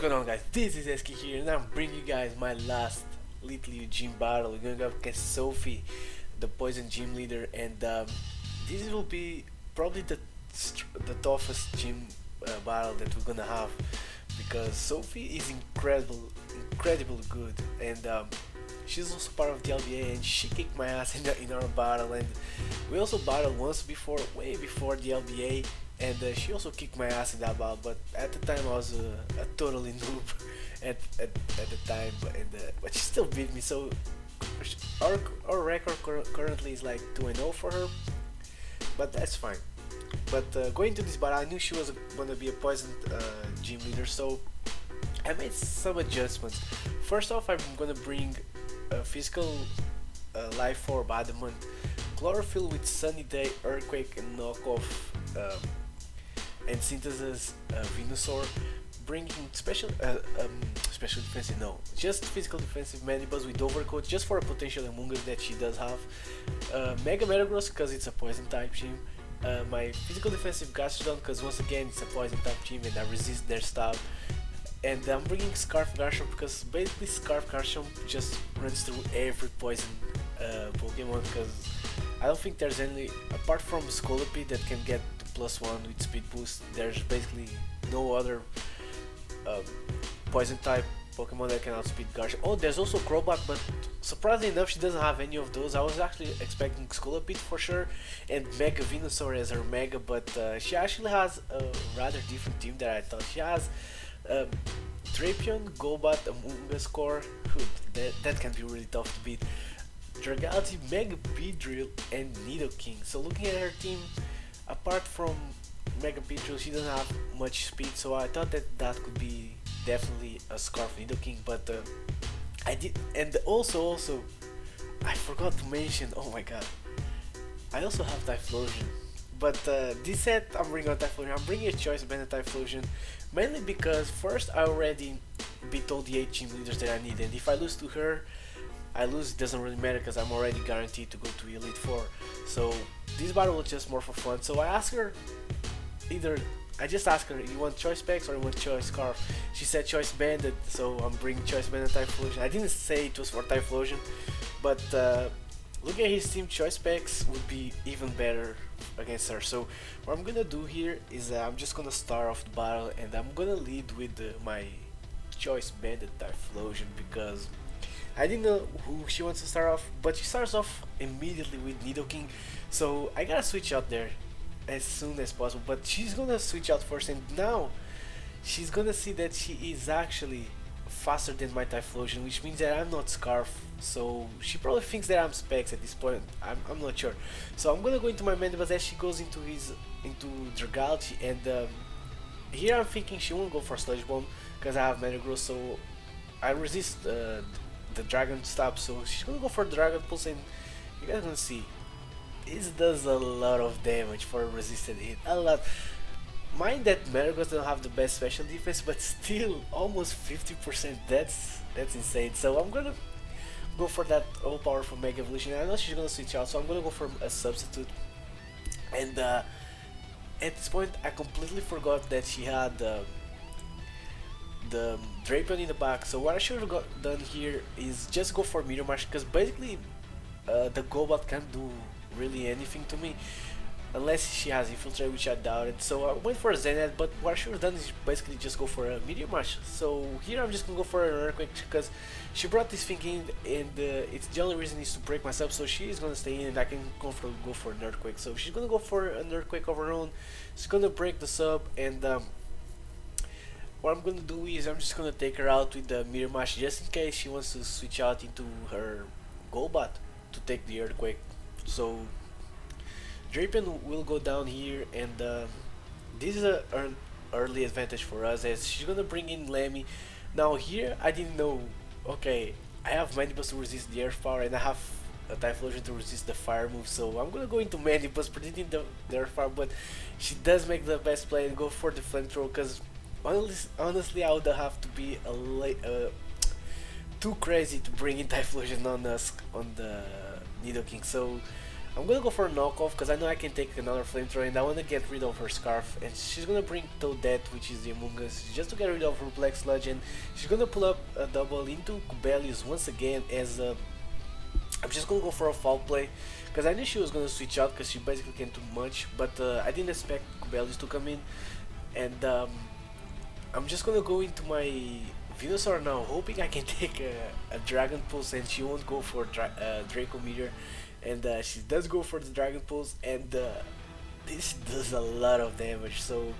going on, guys? This is Esquilo here, and I'm bringing you guys my last LITHEO gym battle. We're gonna go against Sophie, the poison gym leader, and this will be probably the toughest gym battle that we're gonna have because Sophie is incredibly good, and she's also part of the LBA, and she kicked my ass in our battle, and we also battled once before, way before the LBA, and she also kicked my ass in that battle. But at the time, I was a totally noob at the time, but she still beat me. So our record currently is like 2-0 for her, but that's fine. But going to this battle, I knew she was gonna be a poison gym leader, so I made some adjustments. First off, I'm gonna bring a physical life orb adamant, chlorophyll with sunny day, earthquake, and knockoff, and synthesis Venusaur, bringing special defensive, no, just physical defensive mandibles with overcoat just for a potential Among Us that she does have, Mega Metagross because it's a poison type team, my physical defensive Gastrodon because once again it's a poison type team and I resist their style, and I'm bringing Scarf Garchomp because basically Scarf Garchomp just runs through every poison Pokemon, because I don't think there's any, apart from Scolipede that can get the +1 with speed boost, there's basically no other poison type Pokemon that can outspeed Garchomp. Oh, there's also Crobat, but surprisingly enough she doesn't have any of those. I was actually expecting Scolipede for sure and Mega Venusaur as her Mega, but she actually has a rather different team that I thought. She has Drapion, Golbat, Amoonguss Core, that can be really tough to beat, Dragality, Mega Beedrill, and Nidoking. So looking at her team, apart from Mega Beedrill, she doesn't have much speed, so I thought that could be definitely a Scarf Nidoking, but I did, and also I forgot to mention, oh my god, I also have Typhlosion. But this set I'm bringing on Typhlosion, I'm bringing a Choice Band Typhlosion, mainly because first I already beat all the 8 gym leaders that I need, and if I lose to her, I lose, it doesn't really matter because I'm already guaranteed to go to Elite 4. So this battle was just more for fun. So I asked her, I just asked her, you want Choice Specs or you want Choice Scarf? She said Choice Banded, so I'm bringing Choice Banded Typhlosion. I didn't say it was for Typhlosion, but looking at his team, Choice Specs would be even better against her. So what I'm gonna do here is I'm just gonna start off the battle, and I'm gonna lead with my Choice Banded Typhlosion because I didn't know who she wants to start off, but she starts off immediately with Nidoking, so I gotta switch out there as soon as possible. But she's gonna switch out first, and now she's gonna see that she is actually faster than my Typhlosion, which means that I'm not Scarf, so she probably thinks that I'm Specs at this point. I'm not sure. So I'm gonna go into my Mandibles as she goes into Dragality, and here I'm thinking she won't go for Sludge Bomb because I have Metagross, so I resist the Dragon Stab, so she's gonna go for Dragon Pulse, and you guys gonna see this does a lot of damage for a resisted hit, a lot. Mind that Metagross don't have the best special defense, but still almost 50%, that's insane. So I'm gonna go for that all powerful Mega Evolution. I know she's gonna switch out, so I'm gonna go for a substitute, and at this point I completely forgot that she had the Drapion in the back. So what I should have done here is just go for Meteor Mash, because basically the Golbat can't do really anything to me unless she has Infiltrate, which I doubted. So I went for a Zenith, but what I should have done is basically just go for a Meteor Mash. So here I'm just gonna go for an Earthquake because she brought this thing in, and it's the only reason is to break myself, so she is gonna stay in and I can comfortably go for an Earthquake. So she's gonna go for an Earthquake of her own, she's gonna break the sub, and what I'm gonna do is I'm just gonna take her out with the Meteor Mash just in case she wants to switch out into her Golbat to take the Earthquake. So Drapion will go down here, and this is an early advantage for us as she's gonna bring in Lemmy. Now here I didn't know, okay, I have Mandibles to resist the Earth Power and I have a Typhlosion to resist the Fire move, so I'm gonna go into Mandibles predicting the Earth Power, but she does make the best play and go for the Flamethrower because honestly I would have to be too crazy to bring in Typhlosion on the Nidoking. So I'm gonna go for a knockoff because I know I can take another flamethrower and I want to get rid of her scarf. And she's gonna bring Toadette, which is the Among Us, just to get rid of her black sludge. And she's gonna pull up a double into Kubelius once again as I'm just gonna go for a foul play because I knew she was gonna switch out because she basically can't do much. But I didn't expect Kubelius to come in, and I'm just gonna go into my Venusaur now, hoping I can take a Dragon Pulse and she won't go for Draco Meteor. And she does go for the Dragon Pulse, and this does a lot of damage. So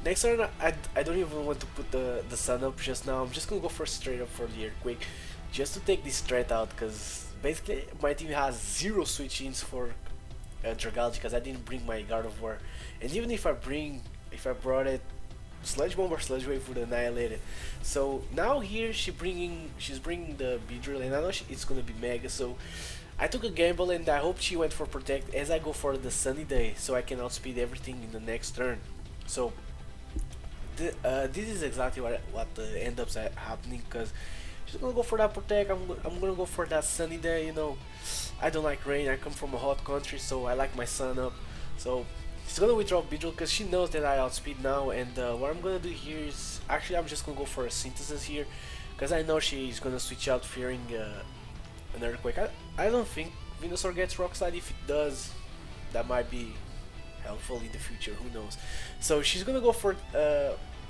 next turn I don't even want to put the Sun up just now. I'm just gonna go for straight up for the Earthquake just to take this threat out, because basically my team has 0 switch-ins for Dragalge because I didn't bring my Guard of War. And even if I brought it, Sludge Bomb or Sludge Wave would annihilate it. So now here she's bringing the Beedrill, and I know it's gonna be Mega. So I took a gamble and I hope she went for Protect as I go for the Sunny Day, so I can outspeed everything in the next turn. So this is exactly what ends up happening, because she's gonna go for that Protect. I'm gonna go for that Sunny Day. You know, I don't like rain. I come from a hot country, so I like my sun up. So she's gonna withdraw Beedrill because she knows that I outspeed now. And what I'm gonna do here is actually I'm just gonna go for a Synthesis here because I know she's gonna switch out fearing an Earthquake. I don't think Venusaur gets Rock Slide. If it does, that might be helpful in the future, who knows. So she's gonna go for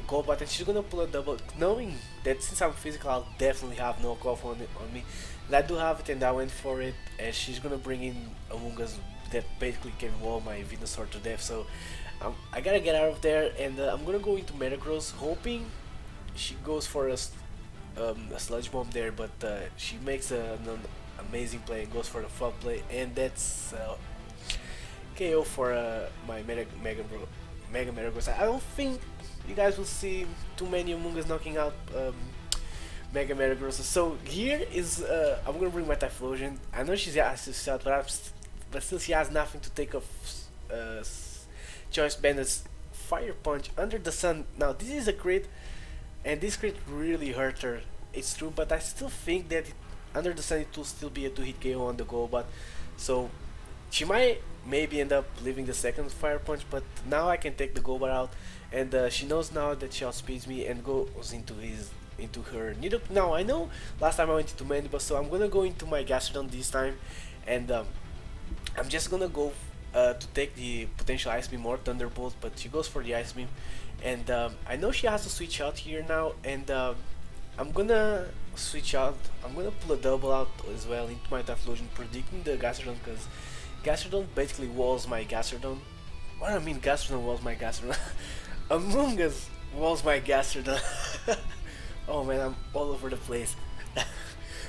Golbat, and she's gonna pull a double, knowing that since I'm physical I'll definitely have knockoff on me. And I do have it, and I went for it, and she's gonna bring in Among Us that basically can wall my Venusaur to death. So I gotta get out of there, and I'm gonna go into Metagross, hoping she goes for a Sludge Bomb there, but she makes an amazing play and goes for the foul play, and that's KO for my Mega Metagross. I don't think you guys will see too many Among Us knocking out Mega Metagross. So here is I'm gonna bring my Typhlosion. I know she's has to start, but still she has nothing to take off Choice Bandit's Fire Punch Under the Sun. Now this is a crit, and this crit really hurt her. It's true, but I still think that Under the Sun it will still be a 2-hit KO on the Golbat. So she might maybe end up leaving the second Fire Punch, but now I can take the Golbat out, and she knows now that she outspeeds me and goes into her Nido. Now I know last time I went into Mandible, so I'm gonna go into my Gastrodon this time, and I'm just gonna go to take the potential Ice Beam or Thunderbolt, but she goes for the Ice Beam, and I know she has to switch out here now, and I'm gonna switch out. I'm gonna pull a double out as well into my Typhlosion, predicting the Gastrodon, because Gastrodon basically walls my Gastrodon. What I mean, Gastrodon walls my Gastrodon. Among Us walls my Gastrodon. Oh man, I'm all over the place.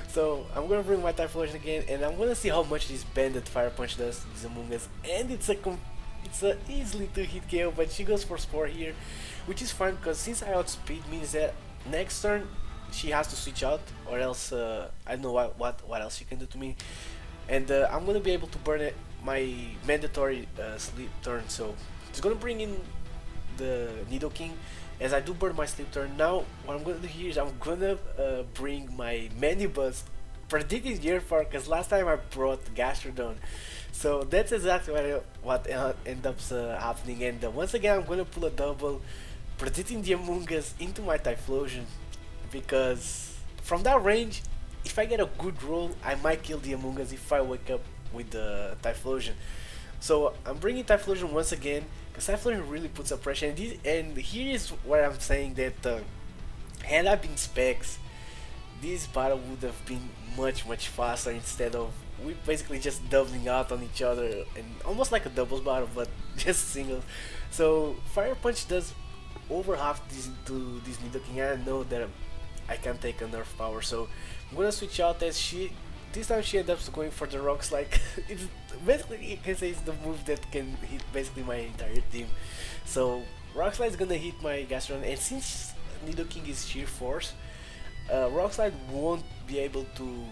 So I'm gonna bring my Typhlosion again, and I'm gonna see how much this Banded Fire Punch does to this Among Us, and it's a easily 2-hit KO, but she goes for Spore here, which is fine because since I outspeed means that next turn she has to switch out, or else I don't know what else she can do to me, and I'm gonna be able to burn my mandatory sleep turn. So it's gonna bring in the Nidoking as I do burn my sleep turn. Now what I'm gonna do here is I'm gonna bring my Mandibuzz, predicting the Earth Power, because last time I brought Gastrodon. So that's exactly what ends up happening, and once again I'm gonna pull a double, predicting the Among Us into my Typhlosion, because from that range, if I get a good roll, I might kill the Among Us if I wake up with the Typhlosion. So I'm bringing Typhlosion once again, because Typhlosion really puts up pressure, and here is where I'm saying that had I been Specs, this battle would have been much faster, instead of we basically just doubling out on each other, and almost like a doubles battle, but just singles. So Fire Punch does over half this to this Nidoking, and I know that I can take a Nerf power, so I'm gonna switch out as this time she ends up going for the Rock Slide. It's basically, you can say it's the move that can hit basically my entire team. So Rock Slide is gonna hit my Gastrodon, and since Nidoking is sheer force, Rock Slide won't be able to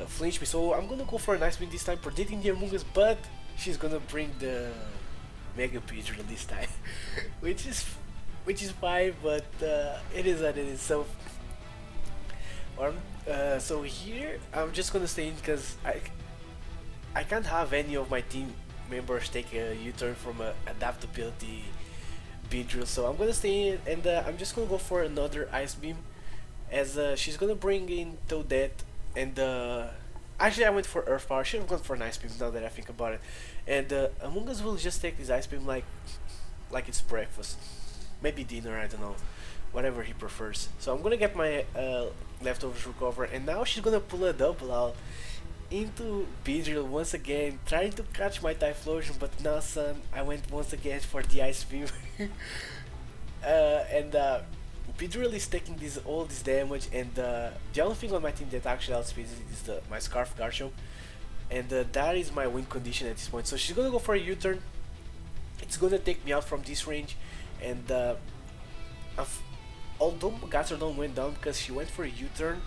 flinch me. So I'm gonna go for an Ice Beam this time, predicting the Among Us, but she's gonna bring the Mega Beedrill this time, which is fine, but it is what it is. So so here I'm just gonna stay in because I can't have any of my team members take a U-turn from a adaptability Beedrill, so I'm gonna stay in, and I'm just gonna go for another Ice Beam, as she's gonna bring in Toadette, and actually I went for Earth Power. I should have gone for an Ice Beam now that I think about it, and Among Us will just take this Ice Beam like it's breakfast, maybe dinner, I don't know, whatever he prefers. So I'm gonna get my leftovers recovered, and now she's gonna pull a double out into Beedrill once again, trying to catch my Typhlosion, but now, son, I went once again for the Ice Beam. And Beedrill is taking all this damage, and the only thing on my team that actually outspeeds it is my Scarf Garchomp, and that is my win condition at this point. So she's gonna go for a U-turn. It's gonna take me out from this range, and although Gastrodon went down because she went for a U-turn,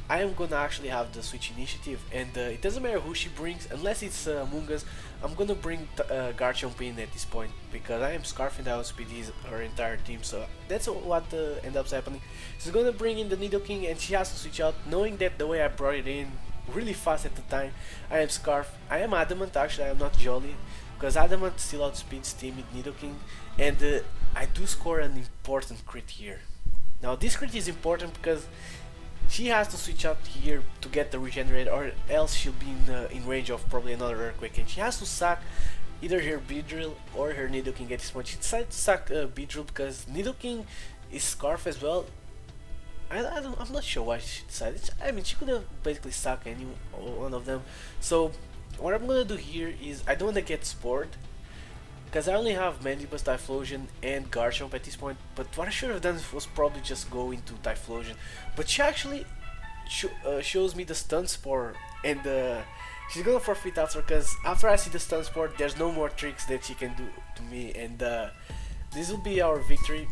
I am gonna actually have the switch initiative, and it doesn't matter who she brings, unless it's Among Us. I'm gonna bring Garchomp in at this point, because I am scarfing out speed her entire team, so that's what ends up happening. She's gonna bring in the Nidoking, and she has to switch out, knowing that the way I brought it in really fast at the time. I am Scarf, I am Adamant, actually I am not Jolly, because Adamant still outspeeds Team Nidoking, and I do score an important crit here. Now this crit is important because she has to switch out here to get the regenerate, or else she'll be in range of probably another Earthquake, and she has to sack either her Beedrill or her Nidoking at this point. She decided to sack Beedrill because Nidoking is Scarf as well. I'm not sure why she decided. I mean, she could have basically sacked any one of them. So what I'm gonna do here is, I don't want to get spored, because I only have Mandibus, Typhlosion, and Garchomp at this point, but what I should have done was probably just go into Typhlosion. But she actually shows me the Stun Spore, and she's gonna forfeit after, because after I see the Stun Spore, there's no more tricks that she can do to me, and this will be our victory.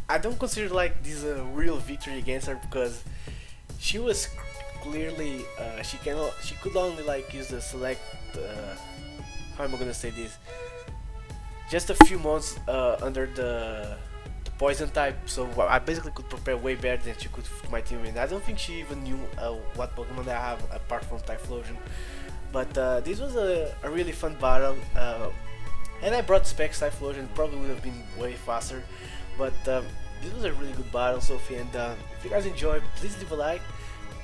I don't consider like this a real victory against her, because she was clearly she could only like use the select how am I gonna say this, just a few months under the poison type, so I basically could prepare way better than she could for my team, and I don't think she even knew what Pokemon I have apart from Typhlosion. But this was a really fun battle, and I brought Specs Typhlosion, probably would have been way faster, but this was a really good battle, Sophie, and if you guys enjoyed, please leave a like.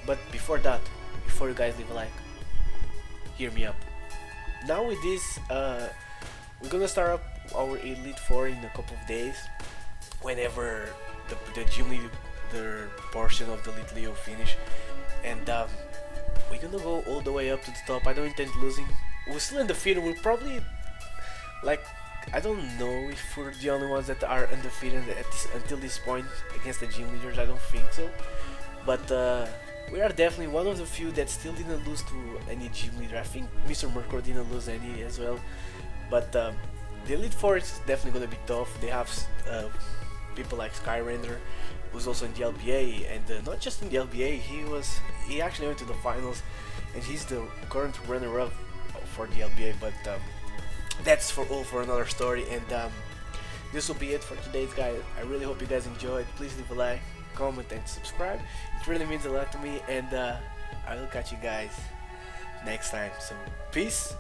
But before that, before you guys leave a like, hear me up. Now with this, we're gonna start up our Elite Four in a couple of days, whenever the gym leader portion of the LITHEO finish, and we're gonna go all the way up to the top. I don't intend losing. We're still undefeated. We're probably like, I don't know if we're the only ones that are undefeated until this point against the gym leaders. I don't think so, but we are definitely one of the few that still didn't lose to any gym leader. I think Mr. Mercury didn't lose any as well, but the Elite Four is definitely gonna be tough. They have people like Skyrender, who's also in the LBA, and not just in the LBA, he actually went to the finals, and he's the current runner-up for the LBA. But that's all for another story, and this will be it for today's guys. I really hope you guys enjoyed. Please leave a like, comment, and subscribe. It really means a lot to me, and I will catch you guys next time. So peace.